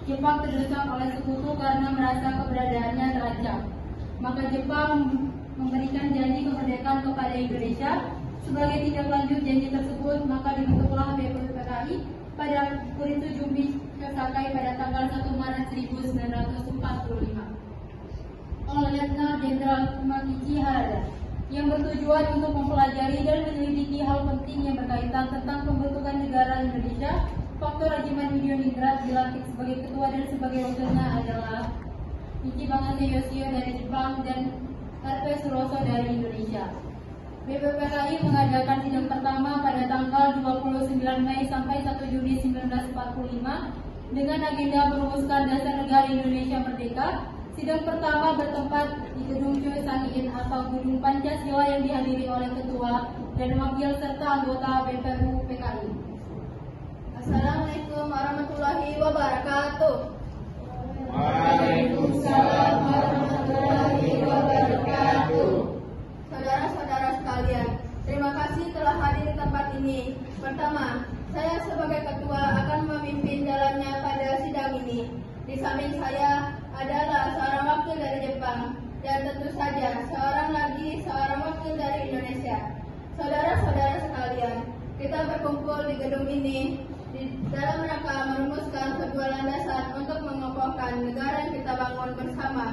Jepang terdesak oleh sekutu karena merasa keberadaannya terancam. Maka Jepang memberikan janji kemerdekaan kepada Indonesia. Sebagai tindak lanjut janji tersebut, maka dibentuklah BPPKI pada Kuritu Jumbi Sakai pada tanggal 1 Maret 1945 oleh Letnan Jenderal Makichi Harada, yang bertujuan untuk mempelajari dan menyelidiki hal penting yang berkaitan tentang pembentukan negara Indonesia. Faktor Rajiman Yudhistira dilantik sebagai ketua dan sebagai wakilnya adalah Ichibang Yoshio dari Jepang dan RP Suroso dari Indonesia. BPPKI mengadakan sidang pertama pada tanggal 29 Mei sampai 1 Juni 1945 dengan agenda merumuskan dasar negara Indonesia merdeka. Sidang pertama bertempat di Gedung Choi Sang-in atau Gedung Pancasila yang dihadiri oleh ketua dan wakil serta anggota BPU PKI. Assalamualaikum warahmatullahi wabarakatuh. Waalaikumsalam warahmatullahi wabarakatuh. Saudara-saudara sekalian, terima kasih telah hadir di tempat ini. Pertama, saya sebagai ketua akan memimpin jalannya pada sidang ini. Di samping saya adalah seorang wakil dari Jepang dan tentu saja seorang wakil dari Indonesia. Saudara-saudara sekalian, kita berkumpul di gedung ini dalam rangka merumuskan sebuah landasan untuk mengokohkan negara yang kita bangun bersama.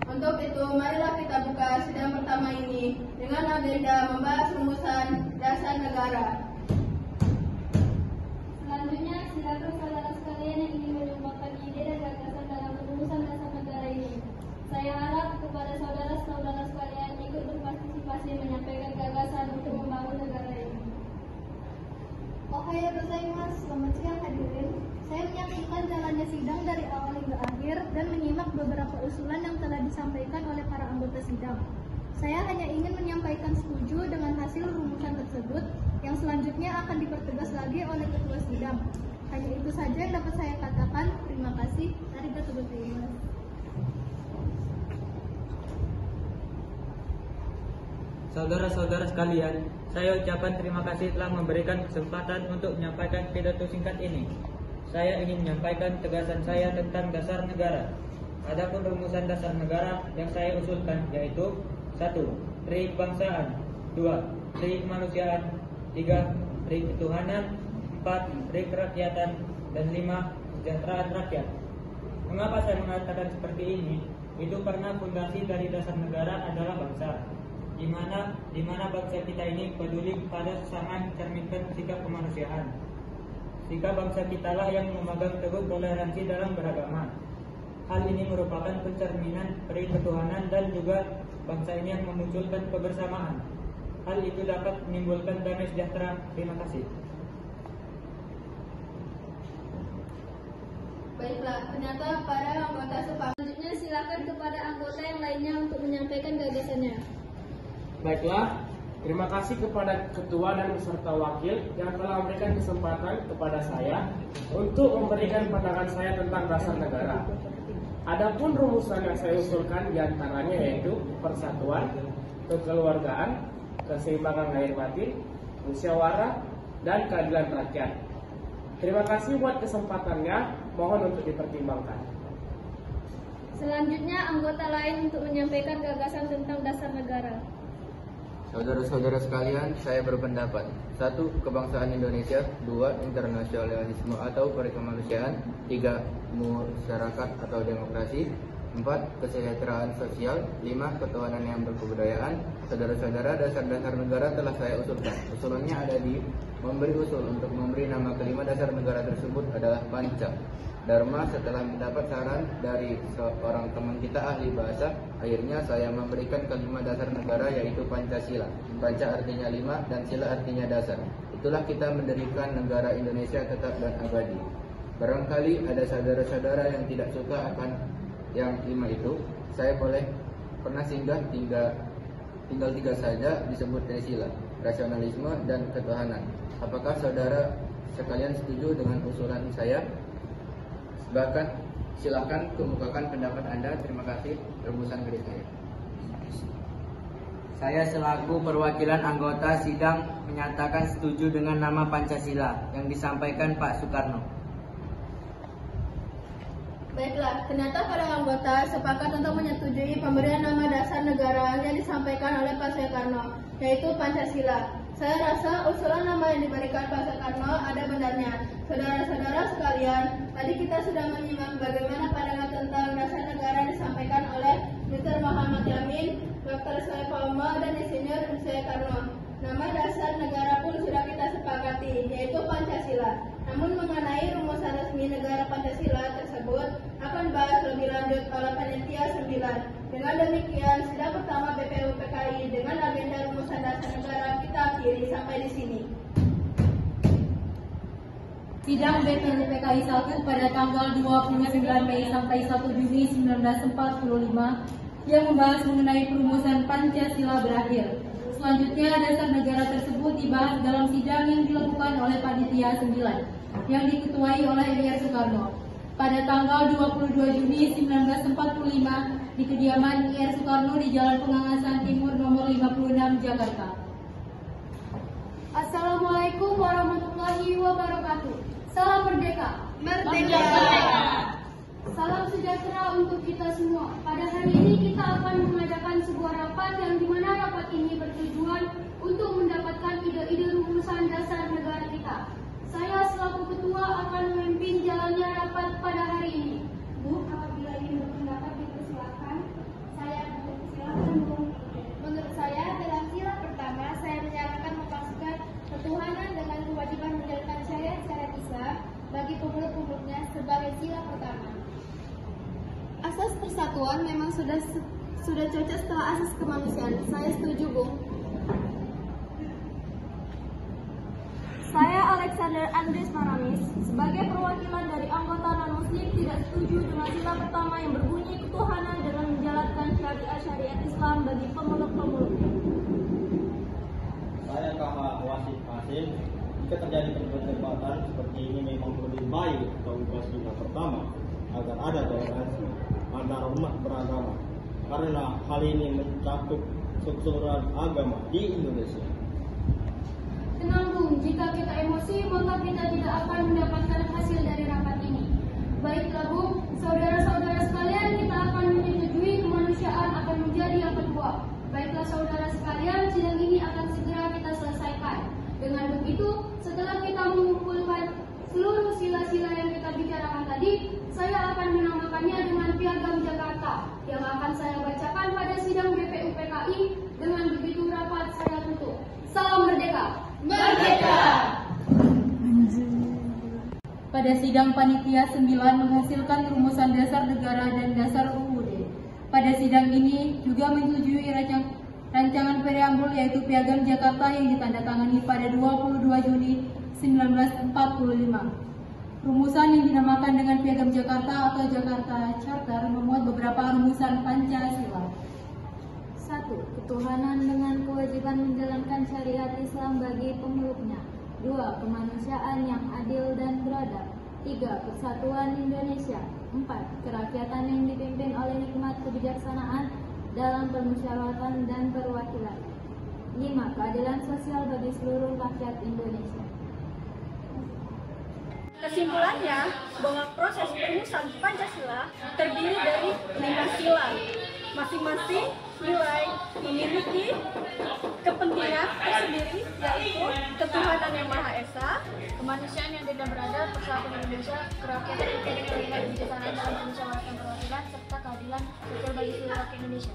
Untuk itu, marilah kita buka sidang pertama ini dengan agenda membahas rumusan dasar negara. Selanjutnya, silakan saudara sekalian yang ingin menyumbangkan ide dan gagasan dalam rumusan dasar negara ini. Saya harap kepada saudara-saudara sekalian ikut berpartisipasi menyampaikan gagasan untuk membangun negara ini. Ohayou gozaimasu, selamat siang hadirin. Saya menyaksikan jalannya sidang dari awal hingga akhir dan menyimak beberapa usulan yang telah disampaikan oleh para anggota sidang. Saya hanya ingin menyampaikan setuju dengan hasil rumusan tersebut yang selanjutnya akan dipertegas lagi oleh ketua sidang. Hanya itu saja yang dapat saya katakan. Terima kasih. Arigatou gozaimasu. Saudara-saudara sekalian, saya ucapkan terima kasih telah memberikan kesempatan untuk menyampaikan pidato singkat ini. Saya ingin menyampaikan tegasan saya tentang dasar negara. Adapun rumusan dasar negara yang saya usulkan yaitu 1. Tri kebangsaan, 2. Tri kemanusiaan, 3. Tri ketuhanan, 4. Tri kerakyatan, dan 5. Kesejahteraan rakyat. Mengapa saya mengatakan seperti ini? Itu karena fondasi dari dasar negara adalah bangsa, di mana bangsa kita ini peduli pada sesama mencerminkan sikap kemanusiaan. Sikap bangsa kitalah yang memegang teguh toleransi dalam beragama. Hal ini merupakan pencerminan peri ketuhanan dan juga bangsa ini yang memunculkan kebersamaan. Hal itu dapat menimbulkan damai sejahtera. Terima kasih. Baiklah, ternyata para anggota sepakat. Selanjutnya, silakan kepada anggota yang lainnya untuk menyampaikan gagasannya. Baiklah, terima kasih kepada ketua dan beserta wakil yang telah memberikan kesempatan kepada saya untuk memberikan pandangan saya tentang dasar negara. Adapun rumusan yang saya usulkan diantaranya yaitu persatuan, kekeluargaan, keseimbangan lahir batin, musyawarah, dan keadilan rakyat. Terima kasih buat kesempatannya, mohon untuk dipertimbangkan. Selanjutnya, anggota lain untuk menyampaikan gagasan tentang dasar negara. Saudara-saudara sekalian, saya berpendapat 1. Kebangsaan Indonesia, 2. Internasionalisme atau perikemanusiaan, 3. Masyarakat atau demokrasi, 4. Kesejahteraan sosial, 5. Ketuhanan yang berkebudayaan. Saudara-saudara, dasar-dasar negara telah saya usulkan. Usulannya ada di memberi usul untuk memberi nama kelima dasar negara tersebut adalah Panca Dharma. Setelah mendapat saran dari seorang teman kita ahli bahasa, akhirnya saya memberikan kelima dasar negara yaitu Pancasila. Panca artinya 5 dan sila artinya dasar. Itulah kita mendirikan negara Indonesia tetap dan abadi. Barangkali ada saudara-saudara yang tidak suka akan yang 5 itu. Saya pernah tinggal 3 saja disebut dari sila, rasionalisme dan ketuhanan. Apakah saudara sekalian setuju dengan usulan saya? Bahkan silakan kemukakan pendapat Anda. Terima kasih. Rumusan dari saya. Saya selaku perwakilan anggota sidang menyatakan setuju dengan nama Pancasila yang disampaikan Pak Soekarno. Baiklah, ternyata para anggota sepakat untuk menyetujui pemberian nama dasar negara yang disampaikan oleh Pak Soekarno, yaitu Pancasila. Saya rasa usulan nama yang diberikan Pak Soekarno ada benarnya. Saudara-saudara sekalian, tadi kita sudah menyimak bagaimana pandangan tentang dasar negara yang disampaikan oleh Dr. Muhammad Yamin, Dr. Saiful Umar, dan Insinyur Soekarno. Nama dasar negara pun sudah kita sepakati, yaitu Pancasila. Namun mengenai rumusan resmi negara Pancasila tersebut akan dibahas lebih lanjut oleh panitia 9. Dengan demikian, sidang pertama BPUPKI dengan agenda rumusan dasar negara kita akhiri sampai di sini. Sidang BPUPKI 1 pada tanggal 29 Mei sampai 1 Juni 1945 yang membahas mengenai perumusan Pancasila berakhir. Selanjutnya, dasar negara tersebut dibahas dalam sidang yang dilakukan oleh Panitia 9 yang diketuai oleh Ir Soekarno pada tanggal 22 Juni 1945 di kediaman Ir Soekarno di Jalan Pengangasan Timur nomor 56 Jakarta. Assalamualaikum warahmatullahi wabarakatuh. Salam merdeka. Merdeka! Salam sejahtera untuk kita semua. Pada hari ini kita akan mengadakan sebuah rapat yang dimana rapat ini bertujuan untuk mendapatkan ide-ide rumusan dasar negara kita. Saya selaku ketua akan memimpin jalannya rapat pada hari ini. Bu, apabila ingin berpendapat dipersilakan. Saya silakan, Bu. Menurut saya, dalam sila pertama, saya menyarankan memasukkan ketuhanan dengan kewajiban menjalankan syariat Islam bagi pemeluk-pemeluknya sebagai sila pertama. Asas persatuan memang sudah cocok setelah asas kemanusiaan. Saya setuju, Bung. Saya Alexander Andres Maramis, sebagai perwakilan dari anggota non-muslim tidak setuju dengan sila pertama yang berbunyi ketuhanan dengan menjalankan syariat Islam bagi pemeluk-pemeluknya. Saya KH Wasid Hasim, jika terjadi perdebatan seperti ini memang lebih baik kita ubah sila pertama agar ada toleransi antara umat beragama, karena hal ini mencakup keseluruhan agama di Indonesia. Tenang, Bung, jika kita emosi maka kita tidak akan mendapatkan hasil dari rapat ini. Baiklah, Bung, saudara-saudara sekalian, kita akan menyetujui kemanusiaan akan menjadi yang kedua. Baiklah saudara sekalian, sidang ini akan segera kita selesaikan. Dengan begitu, setelah kita mengumpulkan seluruh sila-sila yang kita bicarakan tadi, saya akan menamakannya dengan Piagam Jakarta yang akan saya bacakan pada sidang BPUPKI. Dengan begitu rapat saya tutup. Salam merdeka! Merdeka! Pada sidang Panitia 9 menghasilkan rumusan dasar negara dan dasar UUD. Pada sidang ini juga menyetujui rancangan preambul yaitu Piagam Jakarta yang ditandatangani pada 22 Juni 1945. Rumusan yang dinamakan dengan Piagam Jakarta atau Jakarta Charter memuat beberapa rumusan Pancasila. 1. Ketuhanan dengan kewajiban menjalankan syariat Islam bagi pemeluknya. 2. Kemanusiaan yang adil dan beradab. 3. Persatuan Indonesia. 4. Kerakyatan yang dipimpin oleh hikmat kebijaksanaan dalam permusyawaratan dan perwakilan. 5. Keadilan sosial bagi seluruh rakyat Indonesia. Kesimpulannya, bahwa proses rumusan Pancasila terdiri dari 5 sila. Masing-masing nilai memiliki kepentingan tersendiri, yaitu ketuhanan yang Maha Esa, kemanusiaan yang tidak beradab, persatuan Indonesia, kerakyatan yang dipimpin oleh hikmat kebijaksanaan dalam permusyawaratan perwakilan, serta keadilan sosial bagi seluruh rakyat Indonesia.